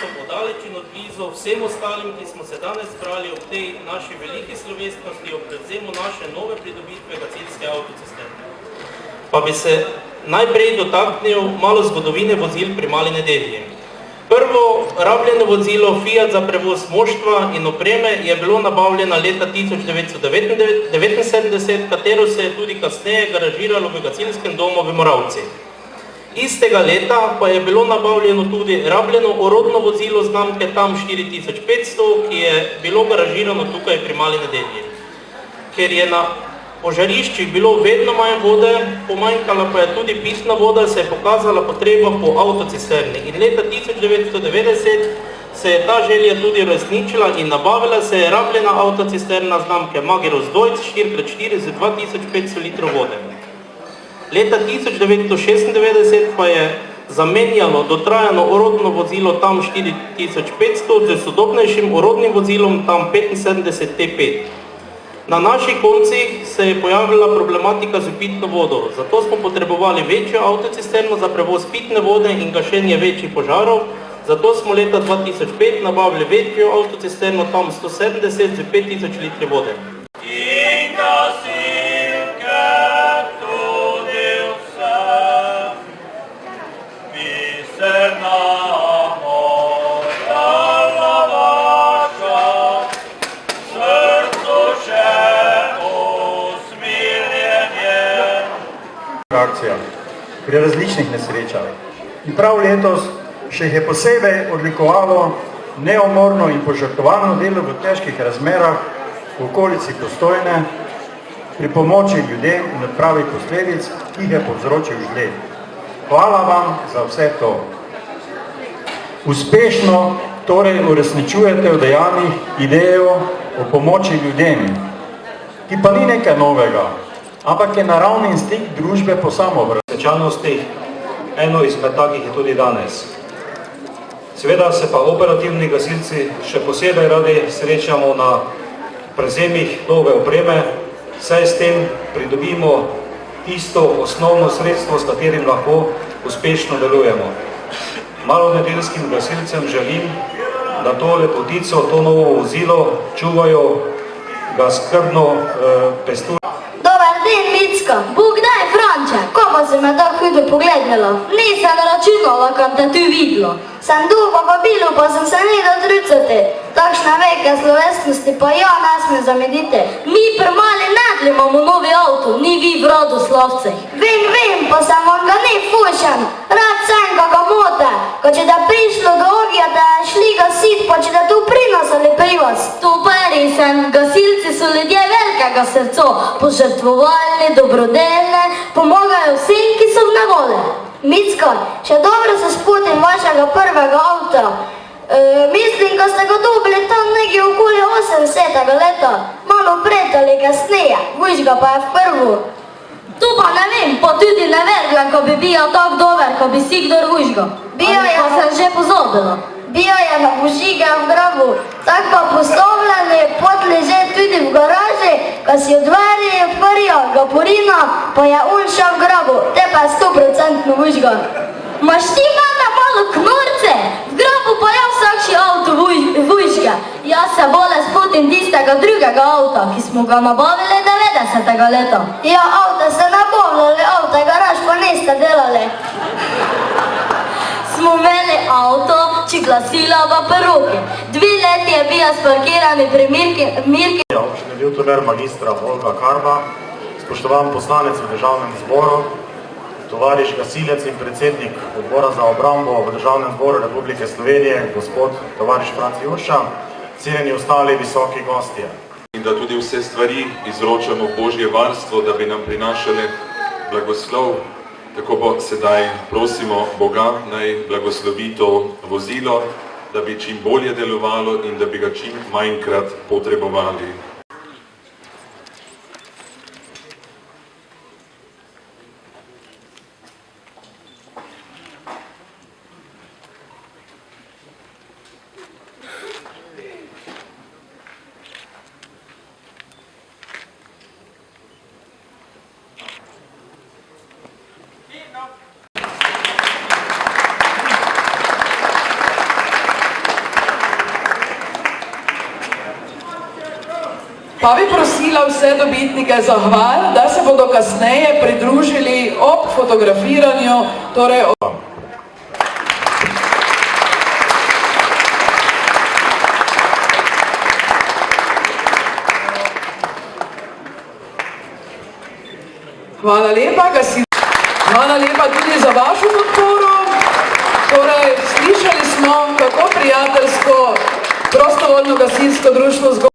gostom odaleč in od blizu, vsem ostalim, ki smo se danes zbrali ob tej naši veliki slovesnosti, ob prevzemu naše nove pridobitve Gasilske avtocisterne. Pa bi se najprej dotaknil malo zgodovine vozil pri Mali Nedelji. Prvo rabljeno vozilo Fiat za prevoz moštva in opreme je bilo nabavljeno leta 1979, katero se je tudi kasneje garažiralo v gasilskem domu v Moravci. Istega leta pa je bilo nabavljeno tudi rabljeno orodno vozilo znamke TAM 4500, ki je bilo garažirano tukaj pri Mali Nedelji. Ker je na požariščih bilo vedno manj vode, pomanjkala pa je tudi pitna voda, se je pokazala potreba po avtocisterni. In leta 1990 se je ta želja tudi uresničila in nabavila se je rabljena avtocisterna znamke Magirus Deutz 4x4 z 2500 litrov vode. Leta 1996 pa je zamenjalo dotrajano orodno vozilo TAM 4500 z sodobnejšim orodnim vozilom TAM 75 T5. Na naših koncih se je pojavila problematika z pitno vodo, zato smo potrebovali večjo avtocisterno za prevoz pitne vode in gašenje večjih požarov, zato smo leta 2005 nabavili večjo avtocisterno TAM 170 z 5000 litri vode. In gasilke tudi vse, biserna akcija pri različnih nesrečah. In prav letos še jih je posebej odlikovalo neumorno in požrtvovalno delo v težkih razmerah v okolici Postojne pri pomoči ljudem in odpravi posledic, ki jih je povzročil žled. Hvala vam za vse to. Uspešno torej uresničujete v dejanjih idejo o pomoči ljudem, ki pa ni nekaj novega, ampak je naravni instinkt družbe po samovrečanosti. Eno izmed takih je tudi danes. Seveda se pa operativni gasilci še posebej radi srečamo na prevzemih nove opreme, saj s tem pridobimo tisto osnovno sredstvo, s katerim lahko uspešno delujemo. Malonedeljskim gasilcem želim, da to lepotico, to novo vozilo čuvajo, ga skrbno pestujejo. Micko, Bog daj, Franče, ko pa si me tako hudo pogledalo? Nisem računala, kam te tu videlo. Sem dupa vabilo, pa sem se ne dotrucati. Takšne veke slovesnosti pa ja ne smem zamediti. Mi pri Mali Nedlji imamo novi avto, ni vi v Radoslavcih. Vem, pa sem on ga ne fušen. Rad sem ga mote. Ko če da prišlo do ogija, da je šli gasit, pa če da tu pri nas ali pri vas. To pa resem, gasilci so ljudje velikega srca, požrtvovalni, dobrodelne, pomagajo vsem, ki so v nevoli. Micko, še dobro se spotim vašega prvega avta. Mislim, ko ste ga dobili tam nekje okoli 80. leta, malo pred ali kasneje, Vujžga pa je v prvo. To pa ne vem, pa tudi ne verjam, ko bi bil tak dober, ko bi si kdor Vujžga. Pa sem že pozabila. Bio je na požige v grobu, tak pa postavljeni, potli že tudi v garaži, ko si odveri odprjo Gaporina, pa je on šel v grobu, te pa je 100% Vujžga. Maš ti mene malo knorce, v grobu pa je vsakši avto Vujžga. Jaz se bolje spotim tistega drugega avta, ki smo ga nabavili 90. leta. Ja, avte ste nabavljali, avte garaž pa niste delali. Smo imeli avto, či glasila v peruki. 2 leti je bil sparkirani pri Mirki. Občine Ljutomer, magistra Olga Karma, spoštovan poslanec v Državnem zboru, tovariš gasilec in predsednik odbora za obrambo v Državnem zboru Republike Slovenije, gospod tovariš Franc Jurša, cenjeni ostali visoki gostje. In da tudi vse stvari izročamo Božje varstvo, da bi nam prinašale blagoslov. Tako pa sedaj prosimo Boga, naj blagoslovi to vozilo, da bi čim bolje delovalo in da bi ga čim manjkrat potrebovali. Pa bi prosila vse dobitnike zahval, da se bodo kasneje pridružili ob fotografiranju, torej Hvala lepa, hvala lepa tudi za vašo podporo. Torej, slišali smo, kako prijateljsko prostovoljno gasilsko društvo zgodilo.